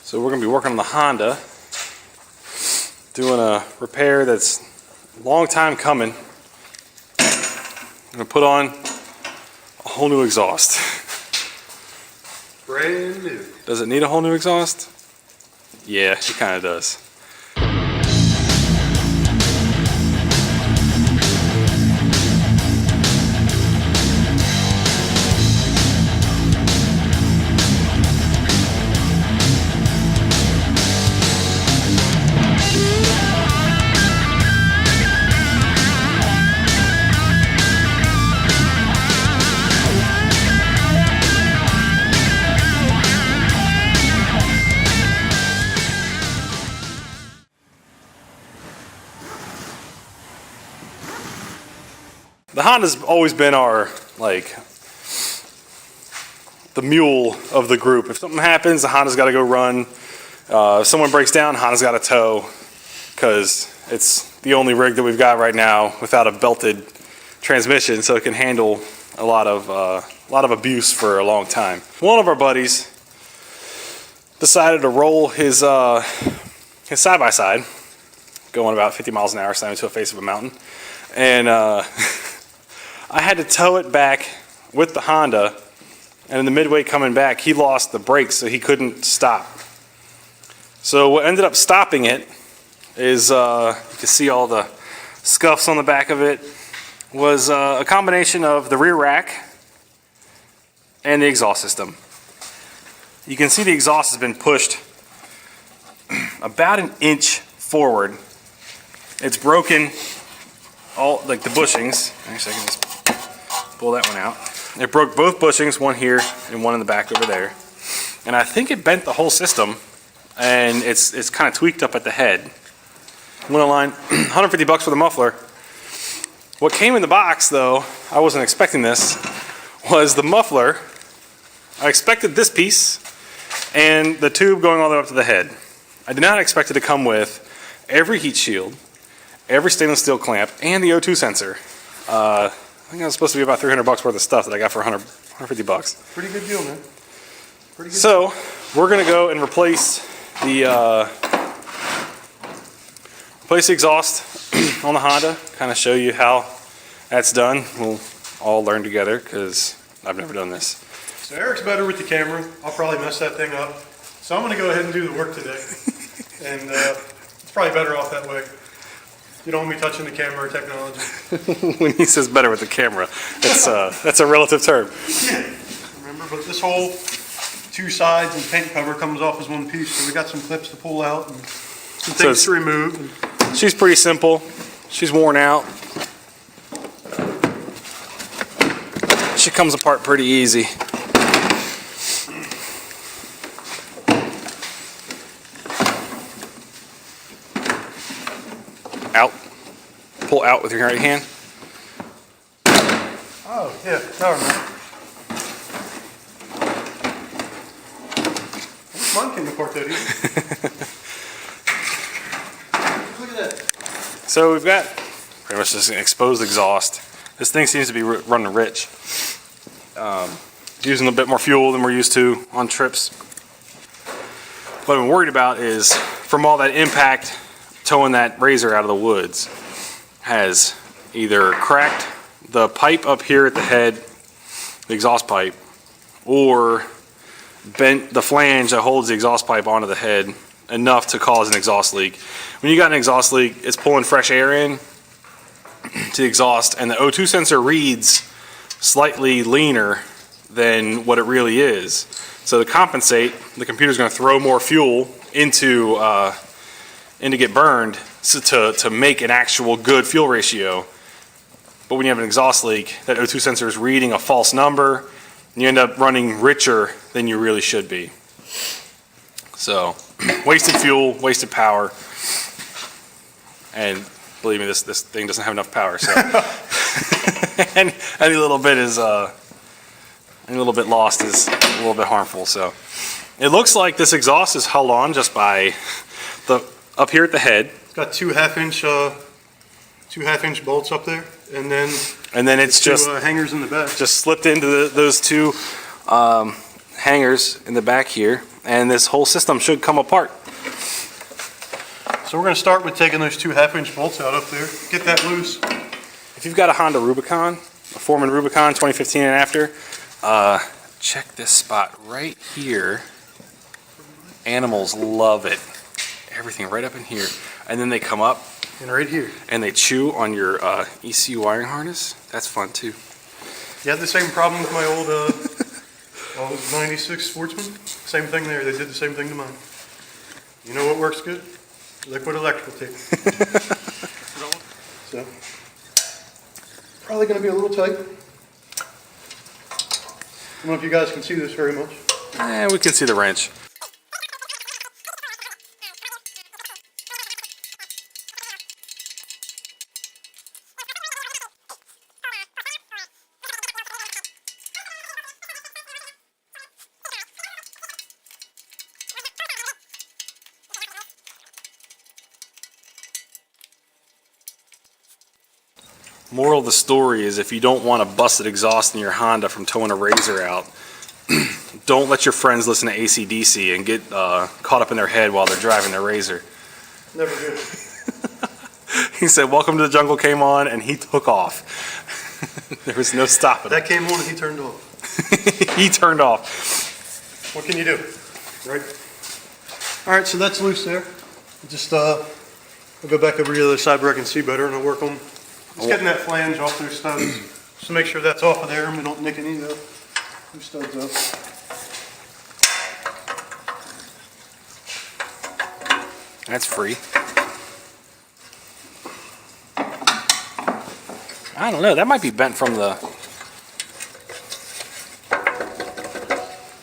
So we're going to be working on the Honda, doing a repair that's a long time coming. I'm going to put on a whole new exhaust. Brand new. Does it need a whole new exhaust? Yeah, it kind of does. The Honda's always been our, the mule of the group. If something happens, the Honda's got to go run. If someone breaks down, Honda's got to tow, because it's the only rig that we've got right now without a belted transmission, so it can handle a lot of abuse for a long time. One of our buddies decided to roll his side-by-side, going about 50 miles an hour, slamming into the face of a mountain, and I had to tow it back with the Honda, and in the midway coming back, he lost the brakes, so he couldn't stop. So what ended up stopping it is, you can see all the scuffs on the back of it, was a combination of the rear rack and the exhaust system. You can see the exhaust has been pushed about an inch forward. It's broken all, the bushings. Actually, I can just pull that one out. It broke both bushings, one here and one in the back over there. And I think it bent the whole system, and it's kind of tweaked up at the head. Went online, 150 bucks for the muffler. What came in the box, though, I wasn't expecting this, was the muffler. I expected this piece and the tube going all the way up to the head. I did not expect it to come with every heat shield, every stainless steel clamp, and the O2 sensor. I think that was supposed to be about 300 bucks worth of stuff that I got for 150 bucks. Pretty good deal, man. Pretty good. So we're gonna go and replace the exhaust on the Honda. Kind of show you how that's done. We'll all learn together because I've never done this. So Eric's better with the camera. I'll probably mess that thing up. So I'm gonna go ahead and do the work today, and it's probably better off that way. You don't want me touching the camera or technology. When he says better with the camera, that's a relative term. Yeah. Remember, but this whole two sides and paint cover comes off as one piece, so we got some clips to pull out and some things to remove. She's pretty simple. She's worn out. She comes apart pretty easy. Out. Pull out with your right hand. Oh, yeah, never mind. Mine came apart that easy. Look at that. So we've got pretty much just an exposed exhaust. This thing seems to be running rich. Using a bit more fuel than we're used to on trips. What I'm worried about is from all that impact towing that razor out of the woods has either cracked the pipe up here at the head, the exhaust pipe, or bent the flange that holds the exhaust pipe onto the head enough to cause an exhaust leak. When you got an exhaust leak, it's pulling fresh air in to the exhaust, and the O2 sensor reads slightly leaner than what it really is. So to compensate, the computer's going to throw more fuel into get burned to make an actual good fuel ratio. But when you have an exhaust leak, that O2 sensor is reading a false number, and you end up running richer than you really should be. So, wasted fuel, wasted power, and believe me, this thing doesn't have enough power. So, any little bit lost is a little bit harmful. So, it looks like this exhaust is held on just by up here at the head. Got two half-inch bolts up there, and then it's just hangers in the back. Just slipped into those two hangers in the back here, and this whole system should come apart. So we're going to start with taking those 2 half-inch bolts out up there. Get that loose. If you've got a Honda Rubicon, a Foreman Rubicon 2015 and after, check this spot right here. Animals love it. Everything right up in here. And then they come up And right here. and they chew on your ECU wiring harness. That's fun too. You had the same problem with my old 96 Sportsman? Same thing there. They did the same thing to mine. You know what works good? Liquid electrical tape. So, probably going to be a little tight. I don't know if you guys can see this very much. We can see the wrench. Moral of the story is, if you don't want a busted exhaust in your Honda from towing a Razor out, don't let your friends listen to AC/DC and get caught up in their head while they're driving their Razor. Never good. He said, "Welcome to the Jungle" came on, and he took off. There was no stopping him. That came on and he turned off. He turned off. What can you do, right? All right, so that's loose there. Just I'll go back over to the other side where I can see better, and I'll work on just getting that flange off those studs. Just to make sure that's off of there and we don't nick any of those studs up. That's free. I don't know. That might be bent from the...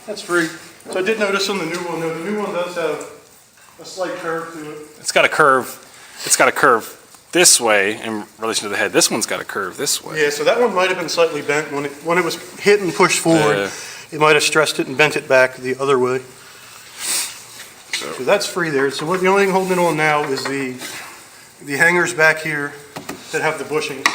That's free. So I did notice on the new one, though, the new one does have a slight curve to it. It's got a curve. It's got a curve this way in relation to the head. This one's got a curve this way. Yeah, so that one might have been slightly bent. When it was hit and pushed forward, it might have stressed it and bent it back the other way. So that's free there. So the only thing holding it on now is the hangers back here that have the bushings.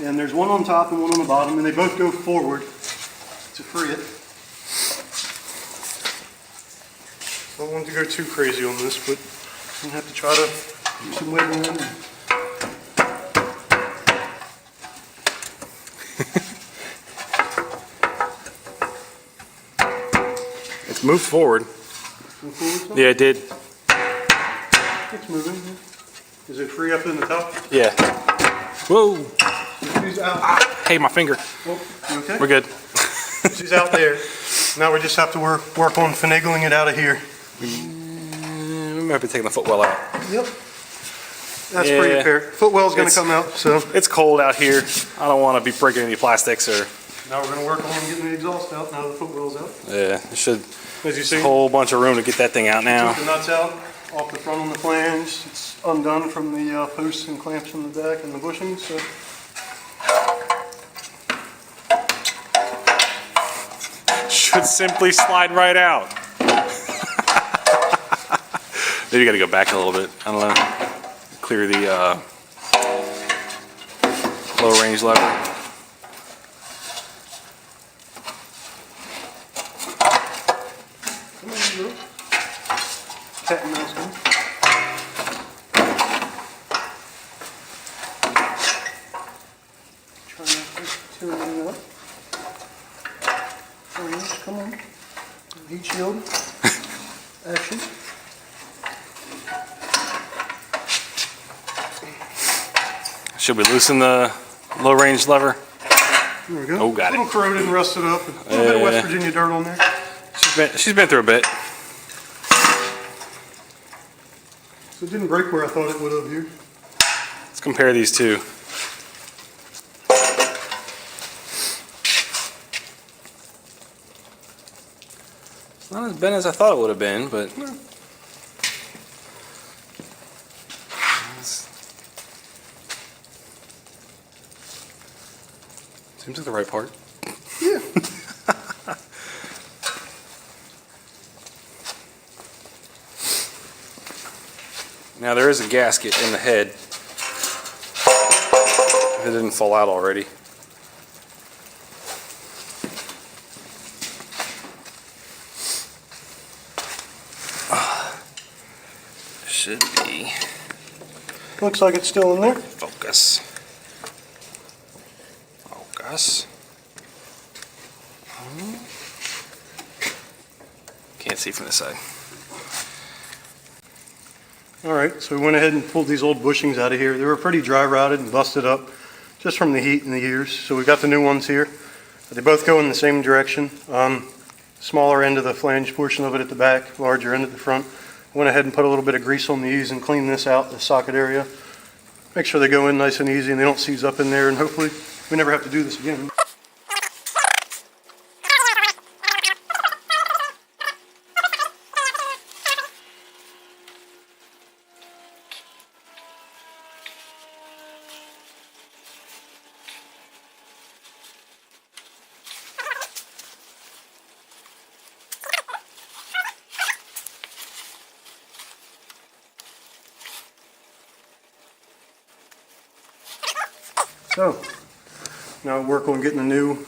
And there's one on top and one on the bottom, and they both go forward to free it. I don't want to go too crazy on this, but I'm going to have to try to do some wiggling. It's moved forward. Move forward some? Yeah, it did. It's moving. Is it free up in the top? Yeah. Whoa. She's out. Hey, my finger. Oh, you okay? We're good. She's out there. Now we just have to work on finagling it out of here. We might be taking the footwell out. Yep. That's pretty apparent. Footwell's going to come out, so. It's cold out here. I don't want to be breaking any plastics or... Now we're going to work on getting the exhaust out now the footwell's out. Yeah, it should... As you see, a whole bunch of room to get that thing out now. took the nuts out off the front on the flange. It's undone from the posts and clamps in the back and the bushings. So. Should simply slide right out. Maybe you got to go back a little bit. I don't know. Clear the low range lever. Come on, you go. Cat and mouse one. Try not to tear anything up. Come on. Heat shield. Action. Should we loosen the low range lever? There we go. Oh, got a little corroded and rusted up. A little bit of West Virginia dirt on there. She's been through a bit. So it didn't break where I thought it would have here. Let's compare these two. It's not as bent as I thought it would have been, but... Seems like the right part. Yeah. Now there is a gasket in the head. If it didn't fall out already. should be. Looks like it's still in there. Focus. Focus. Can't see from this side. All right, so we went ahead and pulled these old bushings out of here. They were pretty dry rotted and busted up just from the heat and the years. So we got the new ones here. They both go in the same direction. Smaller end of the flange portion of it at the back, larger end at the front. Went ahead and put a little bit of grease on these and cleaned this out, the socket area. Make sure they go in nice and easy and they don't seize up in there, and hopefully we never have to do this again. So, now work on getting the new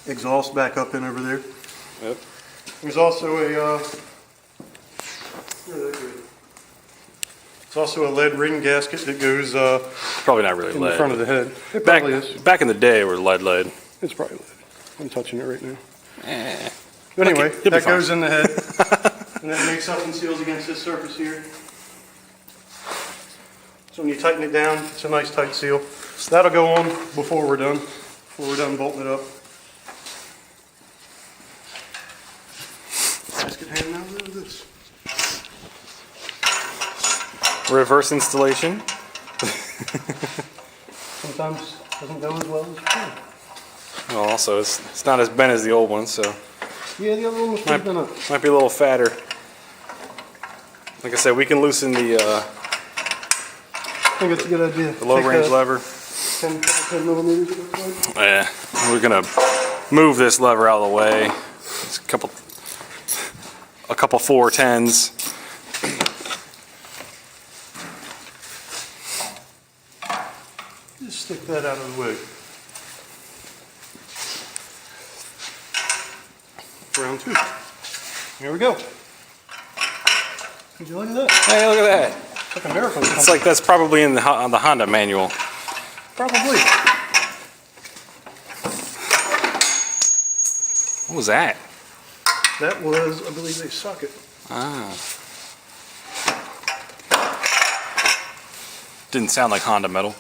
exhaust back up in over there. Yep. There's also a lead ring gasket that goes Probably not really in lead. the front of the head. It Back, probably is. back in the day, it was lead. It's probably lead. I'm touching it right now. Eh. But anyway, You'll be that fine. goes in the head, and that makes up and seals against this surface here. So when you tighten it down, it's a nice tight seal. So that'll go on before we're done bolting it up. Basket hand now, look at this. Reverse installation. Sometimes doesn't go as well as it should. Well, also, it's not as bent as the old one, so Yeah, the other one was pretty bent up. might be a little fatter. Like I said, we can loosen the I think it's a good idea. low range lever. 10 millimeters, it looks like. Yeah, we're gonna move this lever out of the way. It's a couple 410s. Just stick that out of the way. Round two. Here we go. Would you look at that? Hey, look at that. It's like a miracle. It's like that's probably on the Honda manual. Probably. What was that? That was, I believe, a socket. Ah. Didn't sound like Honda metal.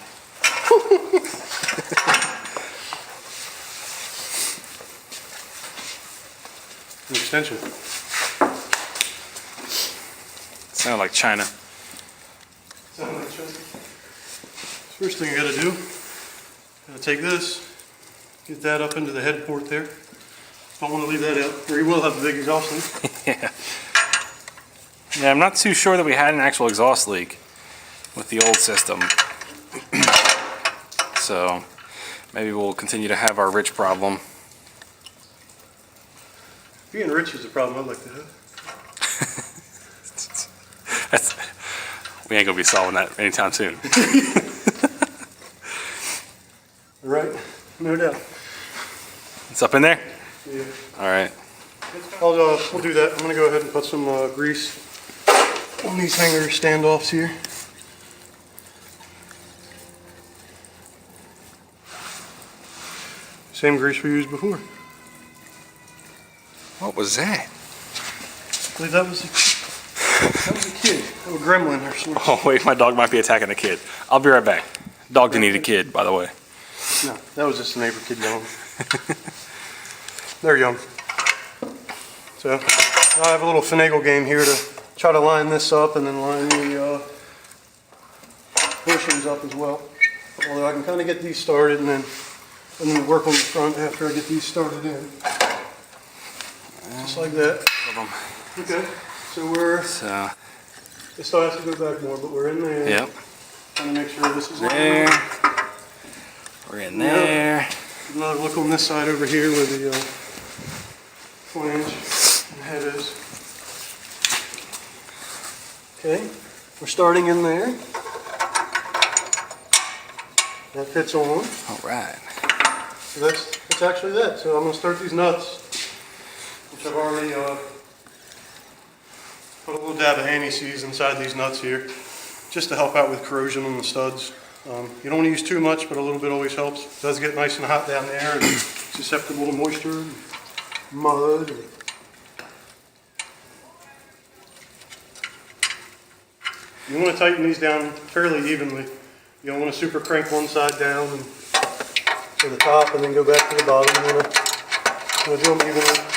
An extension. Sounded like China. Sound like China. First thing I gotta do, gotta take this, get that up into the head port there. Don't want to leave that out, or you will have a big exhaust leak. Yeah. Yeah, I'm not too sure that we had an actual exhaust leak with the old system. So maybe we'll continue to have our rich problem. Being rich is a problem I'd like to have. We ain't gonna be solving that anytime soon. Right? No doubt. It's up in there? Yeah. All right. We'll do that. I'm gonna go ahead and put some grease on these hanger standoffs here. Same grease we used before. What was that? I believe that was a kid, a gremlin or something. Oh wait, my dog might be attacking a kid. I'll be right back. Dog didn't eat a kid, by the way. No, that was just a neighbor kid young. They're young. So I have a little finagle game here to try to line this up and then line the bushings up as well. Although I can kind of get these started and then work on the front after I get these started in. Just like that. Okay, so it still has to go back more, but we're in there. Yep. Trying to make sure this is There. We're in there. Another look on this side over here where the flange and head is. Okay, we're starting in there. That fits on. All right. So that's actually that. So I'm going to start these nuts, which I've already Put a little dab of anti-seize inside these nuts here, just to help out with corrosion on the studs. You don't want to use too much, but a little bit always helps. It does get nice and hot down there and susceptible to moisture and mud. You want to tighten these down fairly evenly. You don't want to super crank one side down and to the top and then go back to the bottom. You want to do them evenly.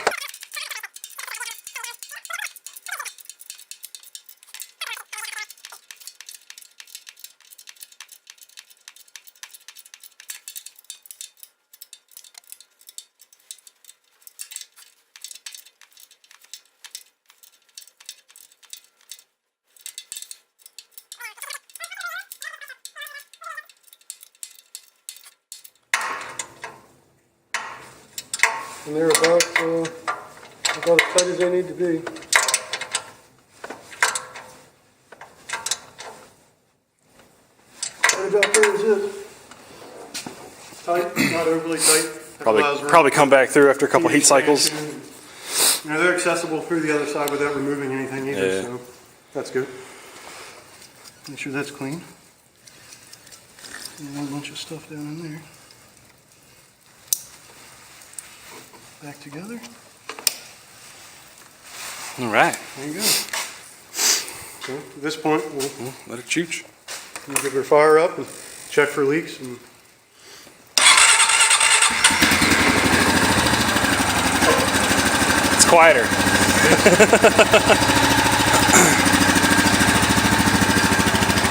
And they're about as tight as they need to be. Right about there is it. Tight, not overly tight. Probably come back through after a couple heat cycles. You know, they're accessible through the other side without removing anything either, Yeah. so that's good. Make sure that's clean. And a bunch of stuff down in there. Back together. All right. There you go. So at this point, we'll Let it chooch. give her fire up and check for leaks. And It's quieter.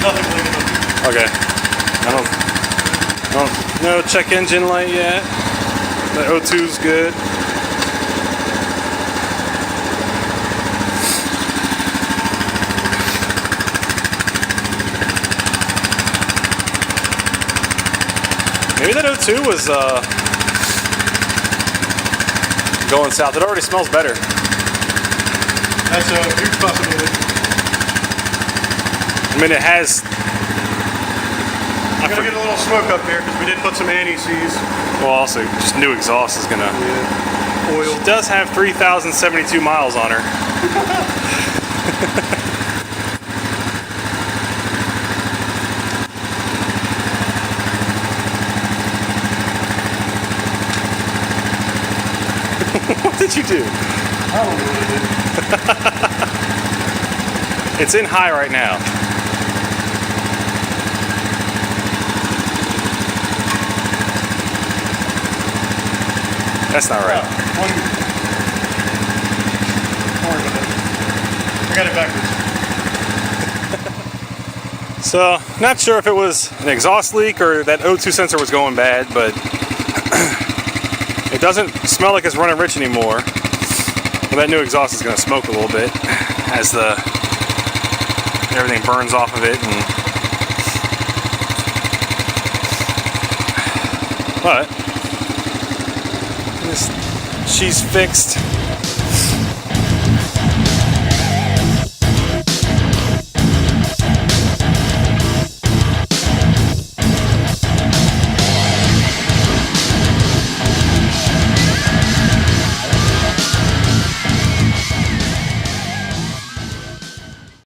nothing leaking. Okay. No check engine light yet. The O2's good. Maybe that O2 was going south. It already smells better. That's a huge possibility. I mean, it has. I'm gonna get a little smoke up here because we did put some anti-seize. Well, also, just new exhaust is gonna. Yeah. Oil. She does have 3,072 miles on her. What did you do? I don't know what I did. It's in high right now. That's not right. Don't worry about that. I got it backwards. So, not sure if it was an exhaust leak or that O2 sensor was going bad, but it doesn't smell like it's running rich anymore. Well, that new exhaust is going to smoke a little bit as everything burns off of it. But she's fixed.